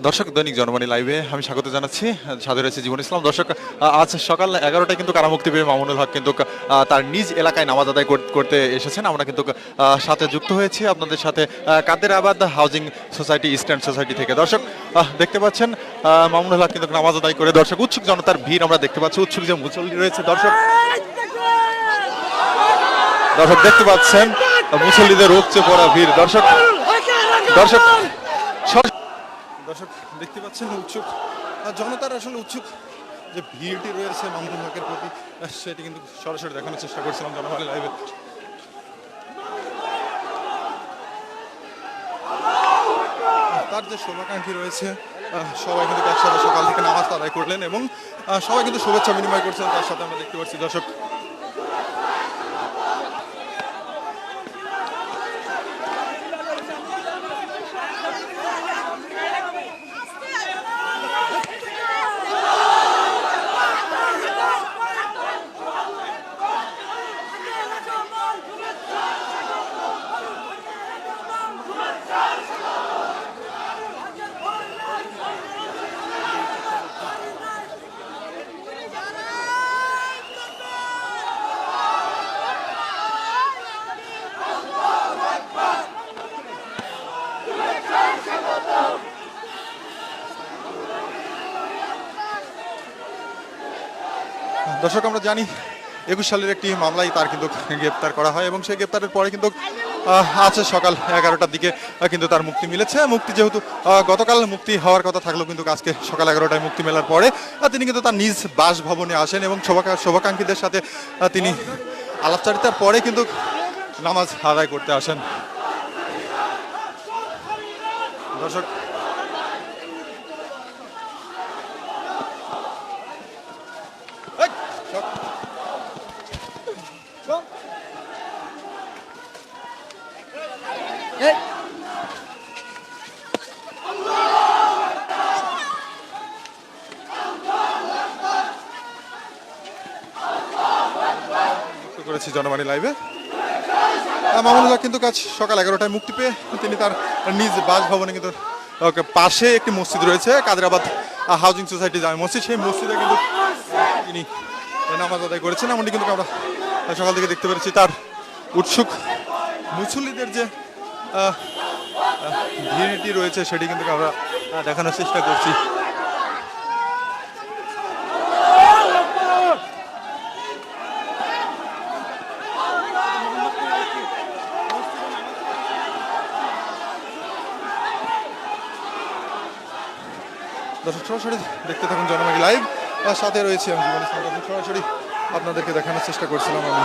দর্শক, দৈনিক জনবাণী লাইভে আমি স্বাগত জানাচ্ছি। সাথে রয়েছে জীবন ইসলাম। দর্শক, আজ সকাল 11টায় কিন্তু কারামুক্তি পেয়ে মামুনুল হক কিন্তু তার নিজ এলাকায় নামাজ আদায় করতে এসেছেন। আমরা কিন্তু সাথে যুক্ত হয়েছি আপনাদের সাথে কাদের আবাদ হাউজিং সোসাইটি, ইস্টার্ন সোসাইটি থেকে। দর্শক, দেখতে পাচ্ছেন মামুনুল হক কিন্তু নামাজ আদায় করে দর্শক উৎসুক জনতার ভিড় আমরা দেখতে পাচ্ছি। উৎসুক যে মুসল্লি রয়েছে দর্শক, দর্শক দেখতে পাচ্ছেন মুসল্লিদের উপচে পড়া ভিড়। দর্শক দর্শক দর্শক দেখতে পাচ্ছেন উৎসুক জনতার আসলে উৎসুক যে ভিড়টি রয়েছে মামুনুল হকের প্রতি, সেটি কিন্তু সরাসরি দেখানোর চেষ্টা করছিলাম জনবাণী লাইভে। তার যে শুভাকাঙ্ক্ষী রয়েছে সবাই কিন্তু একসাথে সকাল থেকে নামাজ আদায় করলেন এবং সবাই কিন্তু শুভেচ্ছা বিনিময় করছেন তার সাথে আমরা দেখতে পাচ্ছি। দর্শক, দর্শক আমরা জানি 21 সালের একটি মামলায় তার কিন্তু গ্রেপ্তার করা হয় এবং সেই গ্রেপ্তারের পরে কিন্তু আজ সকাল 11টার দিকে কিন্তু তার মুক্তি মিলেছে। মুক্তি যেহেতু গতকাল মুক্তি হওয়ার কথা থাকলেও কিন্তু আজকে সকাল 11টায় মুক্তি মেলার পরে তিনি কিন্তু তার নিজ বাসভবনে আসেন এবং শুভাকাঙ্ক্ষীদের সাথে তিনি আলাপচারিতার পরে কিন্তু নামাজ আদায় করতে আসেন। দর্শক, করেছি জনবাণী লাইভে। মামুনুল হক কিন্তু আজ সকাল 11টায় মুক্তি পেয়ে তিনি তার নিজ বাসভবনে কিন্তু পাশে একটি মসজিদ রয়েছে কাদেরাবাদ হাউজিং সোসাইটি জামে মসজিদ, সেই মসজিদে কিন্তু তিনি নামাজ আদায় করেছেন। এমনটি কিন্তু আমরা সকাল থেকে দেখতে পেরেছি। তার উৎসুক মুসল্লিদের যে ভিড়টি রয়েছে সেটি কিন্তু আমরা দেখানোর চেষ্টা করছি। দর্শক, সরাসরি দেখতে থাকুন জনবাণী লাইভ, সাথে রয়েছে আমি জীবন ইসলাম। সরাসরি আপনাদেরকে দেখানোর চেষ্টা করছিলাম আমি।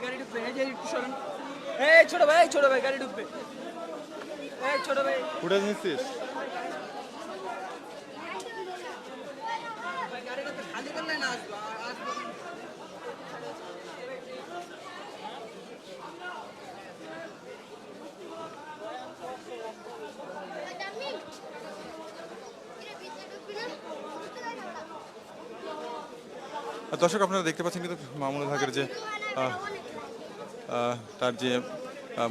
গাড়ি ঢুকবে এই যে একটু সরেন এই ছোট ভাই গাড়ি ঢুকবে এই ছোট ভাই ফুটেজ নিচ্ছিস গাড়িটা তো খালি করলে না আসবে দর্শক আপনারা দেখতে পাচ্ছেন কিন্তু মামুনুল হকের যে তার যে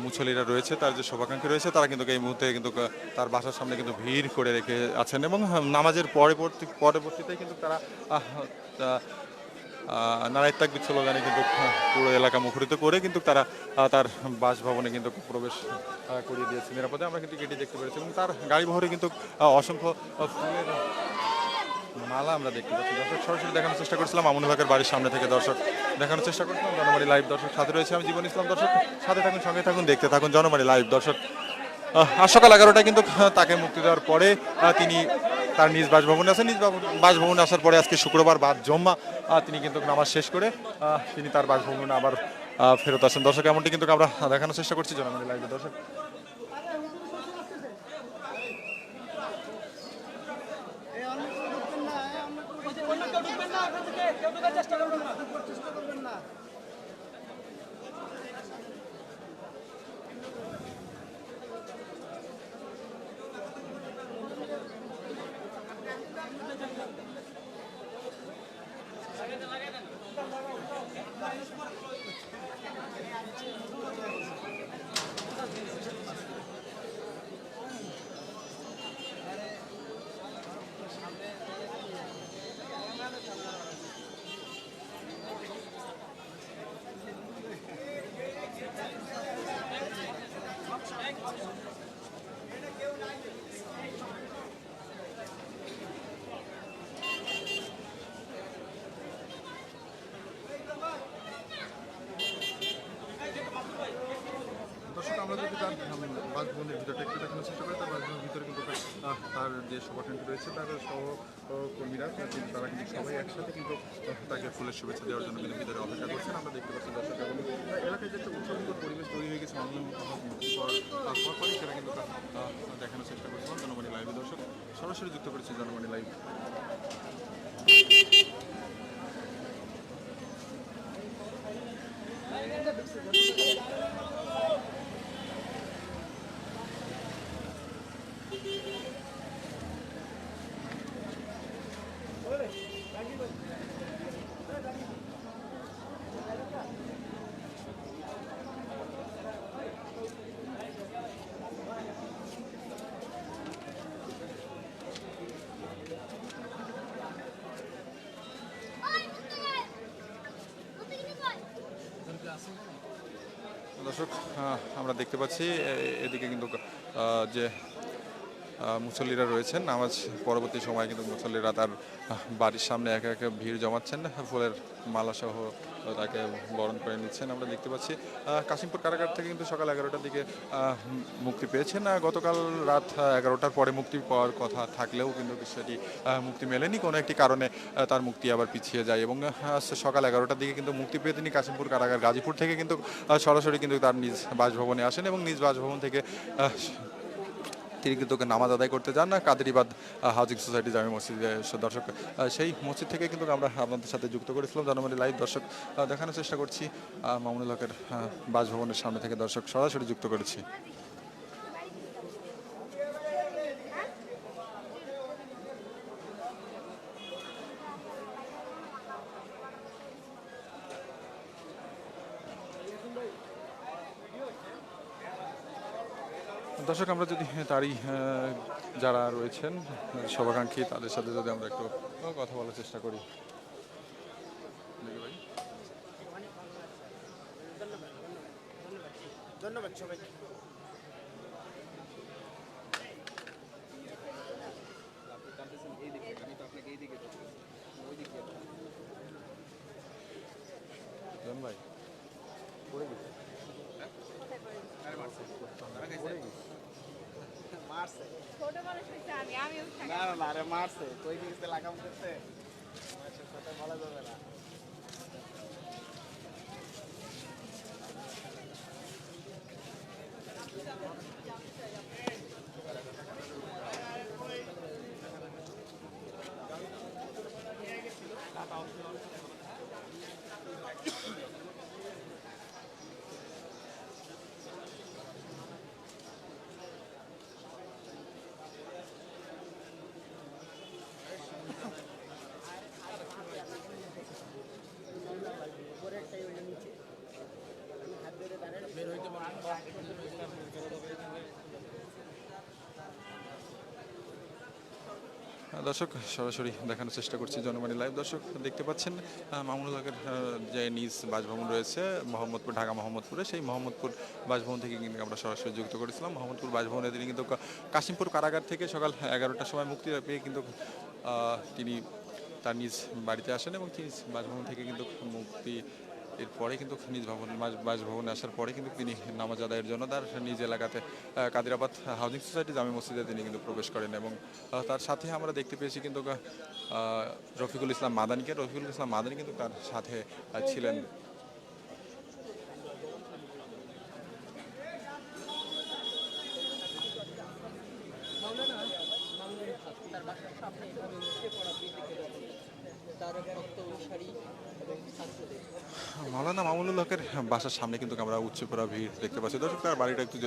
মুছলিরা রয়েছে তার যে শুভাকাঙ্ক্ষী রয়েছে তারা কিন্তু এই মুহূর্তে কিন্তু তার বাসার সামনে কিন্তু ভিড় করে রেখে আছেন এবং নামাজের পরবর্তীতে কিন্তু তারা নারায় তাকবীর স্লোগানে কিন্তু পুরো এলাকা মুখরিত করে কিন্তু তারা তার বাসভবনে কিন্তু প্রবেশ করিয়ে দিয়েছে নিরাপদে। আমরা কিন্তু এটি দেখতে পেরেছি এবং তার গাড়ি বহরে কিন্তু অসংখ্য ফুলের মালা আমরা দেখতে পাচ্ছি। দর্শক সরাসরি দেখানোর চেষ্টা করছিলাম মামুনুল হকের বাড়ির সামনে থেকে দর্শক দেখানোর চেষ্টা করছিলাম জনবাড়ি লাইভ। দর্শক সাথে রয়েছে আমি জীবন ইসলাম। দর্শক সাথে থাকুন, সঙ্গে থাকুন, দেখতে থাকুন জনবাড়ি লাইভ। দর্শক আজ সকাল 11টায় কিন্তু তাকে মুক্তি দেওয়ার পরে তিনি তার নিজ বাসভবনে আছেন। নিজ বাসভবনে আসার পরে আজকে শুক্রবার বাদ জম্মা তিনি কিন্তু নামাজ শেষ করে তিনি তার বাসভবনে আবার ফেরত আসেন। দর্শক এমনটি কিন্তু আমরা দেখানোর চেষ্টা করছি জনবাড়ি লাইভে। দর্শক আমরা যদি তার বাসভবনের ভিতরটা একটু দেখানোর চেষ্টা করি, তার বাসভবনের ভিতরে কিন্তু তার যে সভাকাঙ্ক্ষী রয়েছে তার সহকর্মীরা তারা কিন্তু সবাই একসাথে কিন্তু তাকে ফুলের শুভেচ্ছা দেওয়ার জন্য কিন্তু ভিতরে অপেক্ষা করছেন। আমরা দেখতে পাচ্ছি দর্শক এবং এলাকায় যে একটা উৎসবমুখর পরিবেশ তৈরি হয়ে গেছে মামুনুল হক মুক্তি পাওয়ার পরই সেটা কিন্তু দেখানোর চেষ্টা করছিলাম জনবাণী লাইভে। দর্শক সরাসরি যুক্ত করেছি জনবাণী লাইভ। দর্শক আমরা দেখতে পাচ্ছি এদিকে কিন্তু যে মুসল্লিরা রয়েছেন নামাজ পরবর্তী সময়ে কিন্তু মুসল্লিরা তার বাড়ির সামনে একে একে ভিড় জমাচ্ছেন, ফুলের মালা সহ তাকে বরণ করে নিচ্ছেন। আমরা দেখতে পাচ্ছি কাশিমপুর কারাগার থেকে কিন্তু সকাল 11টার দিকে মুক্তি পেয়েছেন। গতকাল রাত 11টার পরে মুক্তি পাওয়ার কথা থাকলেও কিন্তু সেটি মুক্তি মেলেনি, কোনো একটি কারণে তার মুক্তি আবার পিছিয়ে যায় এবং সকাল 11টার দিকে কিন্তু মুক্তি পেয়ে তিনি কাশিমপুর কারাগার গাজীপুর থেকে কিন্তু সরাসরি কিন্তু তার নিজ বাসভবনে আসেন এবং নিজ বাসভবন থেকে তিনি কিন্তু নামাজ আদায় করতে যান না কাদেরিবাদ হাউজিং সোসাইটি জামে মসজিদে। দর্শক সেই মসজিদ থেকে কিন্তু আমরা আপনাদের সাথে যুক্ত করেছিলাম জনবাণী লাইভ। দর্শক দেখানোর চেষ্টা করছি মামুনুল হকের বাসভবনের সামনে থেকে দর্শক সরাসরি যুক্ত করেছি। দর্শক আমরা যদি তারই যারা রয়েছেন শুভাকাঙ্ক্ষী তাদের সাথে যদি আমরা একটু কথা বলার চেষ্টা করি। ধন্যবাদ সবাই। ভাই পড়ে গেছে মারছে ছোট মানুষ হইছে আমি না না আরে মারছে কই দিতে লাগাম করতে মারছে কথা বলা যাবে না। দর্শক সরাসরি দেখানোর চেষ্টা করছি জনবাণী লাইভ। দর্শক দেখতে পাচ্ছেন মামুনুল হকের যে নিজ বাসভবন রয়েছে মোহাম্মদপুর, ঢাকা মোহাম্মদপুরে, সেই মোহাম্মদপুর বাসভবন থেকে কিন্তু আমরা সরাসরি যুক্ত করেছিলাম। মোহাম্মদপুর বাসভবনে তিনি কিন্তু কাশিমপুর কারাগার থেকে সকাল 11টার সময় মুক্তি পেয়ে কিন্তু তিনি তার নিজ বাড়িতে আসেন এবং নিজ বাসভবন থেকে কিন্তু মুক্তি এরপরে কিন্তু নিজ বাসভবনে আসার পরে কিন্তু তিনি নামাজ আদায়ের জন্য তার নিজ এলাকাতে কাদিরাবাদ হাউজিং সোসাইটি জামে মসজিদে তিনি কিন্তু প্রবেশ করেন এবং তার সাথে আমরা দেখতে পেয়েছি কিন্তু রফিকুল ইসলাম মাদানি কিন্তু তার সাথে ছিলেন। মাওলানা মামুনুল হকের বাসার সামনে কিন্তু আমরা উচ্চ পড়া ভিড় দেখতে পাচ্ছি। দর্শক তার বাড়িটা একটু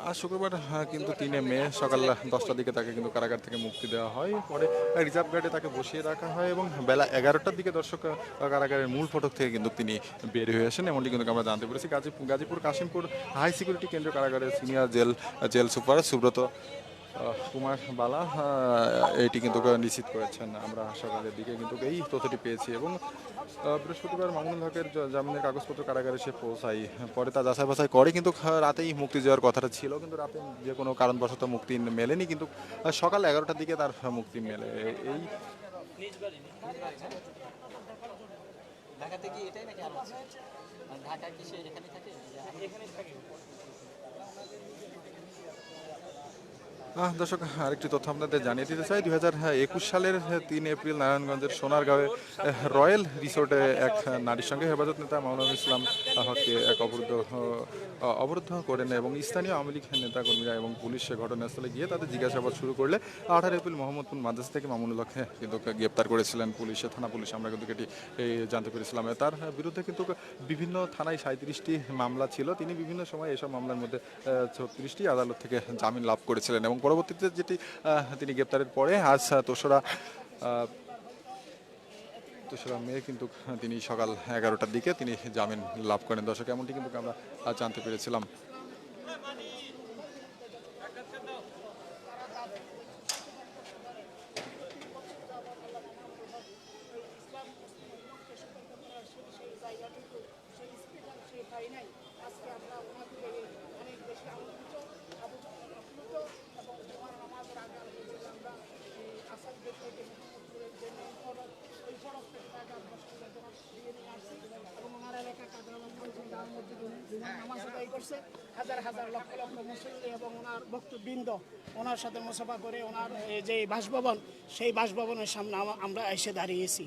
আজ শুক্রবার কিন্তু 3 মে সকাল 10টার দিকে তাকে কিন্তু কারাগার থেকে মুক্তি দেওয়া হয়। পরে রিজার্ভ গার্ডে তাকে বসিয়ে রাখা হয় এবং বেলা 11টার দিকে দর্শক কারাগারের মূল ফটক থেকে কিন্তু তিনি বের হয়ে আসেন, এমনটি কিন্তু আমরা জানতে পেরেছি। গাজীপুর কাশিমপুর হাই সিকিউরিটি কেন্দ্রীয় কারাগারের senior jail super Subrata Kumar Bala এটি কিন্তু নিশ্চিত করেছেন। আমরা সকালের দিকে কিন্তু এই তথ্যটি পেয়েছি এবং বৃহস্পতিবার মামুনুল হকের জামিনের কাগজপত্র কারাগারে সে পৌঁছায়। পরে তা যাচাই বাছাই করে কিন্তু রাতেই মুক্তি দেওয়ার কথাটা ছিল, কিন্তু রাতে যে কোনো কারণবশত মুক্তি মেলেনি, কিন্তু সকাল 11টার দিকে তার মুক্তি মেলে। এই ঢাকাতে কি এটাই নাকি আরো আছে? ঢাকা কি সে এখানে থাকে? এখানেই থাকে। দর্শক আরেকটি তথ্য আপনাদের জানিয়ে দিতে চাই। 2021 সালের 3 এপ্রিল নারায়ণগঞ্জের সোনারগাঁওয়ে রয়্যাল রিসোর্টে এক নারীর সঙ্গে হেফাজত নেতা মাওলানা ইসলাম হককে এক অবরুদ্ধ করেন এবং স্থানীয় আওয়ামী লীগ নেতাকর্মীরা এবং পুলিশ ঘটনাস্থলে গিয়ে তাদের জিজ্ঞাসাবাদ শুরু করলে 18 এপ্রিল মোহাম্মদপুর মাদ্রাসা থেকে মামুনুল হককে কিন্তু গ্রেপ্তার করেছিলেন থানা পুলিশ। আমরা কিন্তু এটি জানতে পেরেছিলাম। তার বিরুদ্ধে কিন্তু বিভিন্ন থানায় 37টি মামলা ছিল। তিনি বিভিন্ন সময় এসব মামলার মধ্যে 36টি আদালত থেকে জামিন লাভ করেছিলেন এবং পরবর্তীতে যেটি তিনি গ্রেপ্তারের পরে আজ দোসরা মে কিন্তু তিনি সকাল 11টার দিকে তিনি জামিন লাভ করেন। দর্শক এমনটি কিন্তু আমরা জানতে পেরেছিলাম। হাজার হাজার লক্ষ লক্ষ মুসল্লি এবং ওনার ভক্তবৃন্দ ওনার সাথে মুসাফা করে ওনার যে বাসভবন, সেই বাসভবনের সামনে আমরা এসে দাঁড়িয়েছি।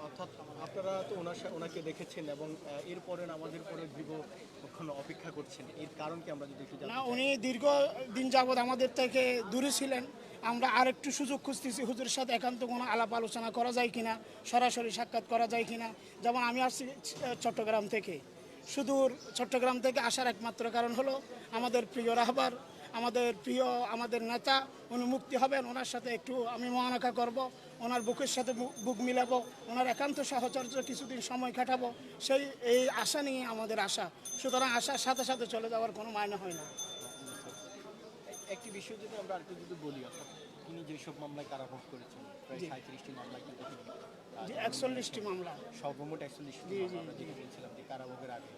অর্থাৎ আপনারা তো ওনাকে দেখেছেন এবং এরপরে আমাদের পরে দীর্ঘক্ষণ অপেক্ষা করছেন, এর কারণ কি আমরা যদি একটু জানতে না, চাই? উনি দীর্ঘদিন যাবৎ আমাদের থেকে দূরে ছিলেন। আমরা আরেকটু সুযোগ খুঁজতেছি হুজুরের সাথে একান্ত কোনো আলাপ আলোচনা করা যায় কিনা, সরাসরি সাক্ষাৎ করা যায় কিনা। যেমন আমি আসছি চট্টগ্রাম থেকে, সুদূর চট্টগ্রাম থেকে আসার একমাত্র কারণ হলো আমাদের প্রিয় রাহবার, আমাদের নেতা উনি মুক্তি হবেন, ওনার সাথে একটু আমি মহানাকা করব, ওনার বুকের সাথে বুক মিলাবো, ওনার একান্ত সাহচর্য কিছুদিন সময় কাটাবো, এই আশা নিয়ে আমাদের আশা। সুতরাং আশার সাথে সাথে চলে যাওয়ার কোনো মায়না হয় না। একটি বিষয় যদি আমরা আরেকটু যদি বলি, অর্থাৎ তিনি যেসব মামলায় কারাভোগ করেছেন প্রায় 37টি মামলায় কিন্তু 41টি মামলা, সর্বমোট 41টি আমরা দেখে পেয়েছিলাম যে কারাভোগের আগে।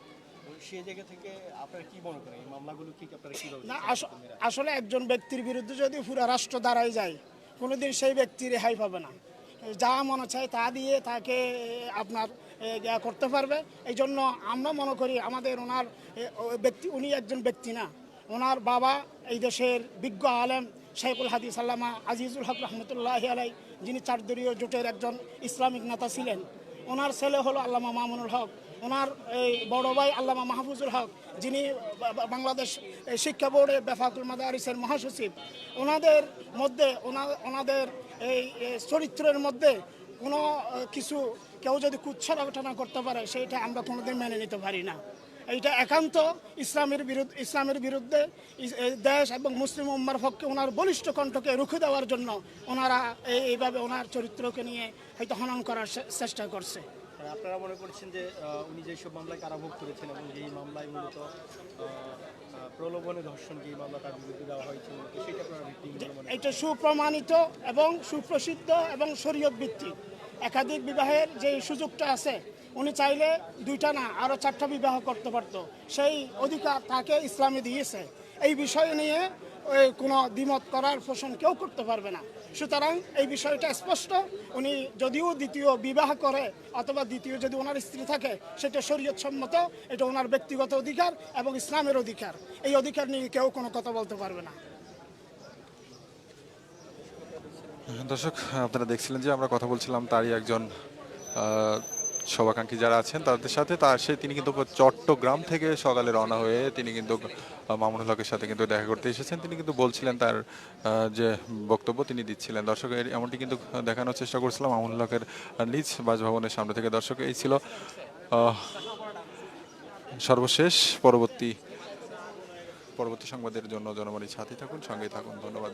তো সেই জায়গা থেকে আপনারা কি মনে করেন এই মামলাগুলো কি আপনারা কীভাবে? না, আসলে একজন ব্যক্তির বিরুদ্ধে যদি পুরো রাষ্ট্র দাঁড়ায় যায়, কোনোদিন সেই ব্যক্তি রেহাই পাবে না। যা মনে চায় তা দিয়ে তাকে আপনার করতে পারবে। এই জন্য আমরা মনে করি আমাদের ওনার উনি একজন ব্যক্তি না, ওনার বাবা এই দেশের বিজ্ঞ আলেম শাইখুল হাদিস আল্লামা আজিজুল হক রহমতুল্লাহি আলাই, যিনি চারদলীয় জোটের একজন ইসলামিক নেতা ছিলেন। ওনার ছেলে হলো আল্লামা মামুনুল হক, ওনার এই বড় ভাই আল্লামা মাহফুজুল হক, যিনি বাংলাদেশ শিক্ষা বোর্ডের বেফাকুল মাদারিসের মহাসচিব, ওনাদের মধ্যে ওনাদের এই চরিত্রের মধ্যে কোনো কিছু কেউ যদি কুৎসা ঘটনা করতে পারে সেইটা আমরা কোনোদিন মেনে নিতে পারি না। এইটা একান্ত ইসলামের বিরুদ্ধে দেশ এবং মুসলিম উম্মার পক্ষে ওনার বলিষ্ঠ কণ্ঠকে রুখে দেওয়ার জন্য ওনারা এইভাবে ওনার চরিত্রকে নিয়ে হয়তো হনন করার চেষ্টা করছে। আর আপনারা মনে করছেন যে উনি যেসব মামলায় কারাভোগ করেছেন এবং যেই মামলায় মূলত প্রলোভনে ধর্ষণ যেই মামলা তার বিরুদ্ধে দেওয়া হয়েছে মূলত সেটা আপনারা ভিত্তিক বলে মনে এটা সুপ্রমাণিত এবং সুপ্রসিদ্ধ এবং শরীয়ত ভিত্তিক। একাধিক বিবাহের যে সুযোগটা আছে, উনি চাইলে 2টা না আরও 4টা বিবাহ করতে পারতো, সেই অধিকার তাকে ইসলামে দিয়েছে। এই বিষয় নিয়ে কোনো দ্বিমত করার পোষণ কেউ করতে পারবে না। সুতরাং এই বিষয়টা স্পষ্ট, উনি যদিও দ্বিতীয় বিবাহ করে অথবা দ্বিতীয় যদি ওনার স্ত্রী থাকে সেটা শরীয়ত সম্মত, এটা ওনার ব্যক্তিগত অধিকার এবং ইসলামের অধিকার। এই অধিকার নিয়ে কেউ কোনো কথা বলতে পারবে না। দর্শক, আপনারা দেখছিলেন যে আমরা কথা বলছিলাম তারই একজন শুভাকাঙ্ক্ষী যারা আছেন তাদের সাথে। তিনি কিন্তু চট্টগ্রাম থেকে সকালে রওনা হয়ে তিনি কিন্তু মামুনুল হকের সাথে কিন্তু দেখা করতে এসেছেন। তিনি কিন্তু বলছিলেন তার যে বক্তব্য তিনি দিচ্ছিলেন। দর্শক, এমনটি কিন্তু দেখানোর চেষ্টা করছিলাম মামুনুল হকের নিজ বাসভবনের সামনে থেকে। দর্শক, এই ছিল সর্বশেষ। পরবর্তী সংবাদের জন্য জনমণির সাথে থাকুন, সঙ্গেই থাকুন। ধন্যবাদ।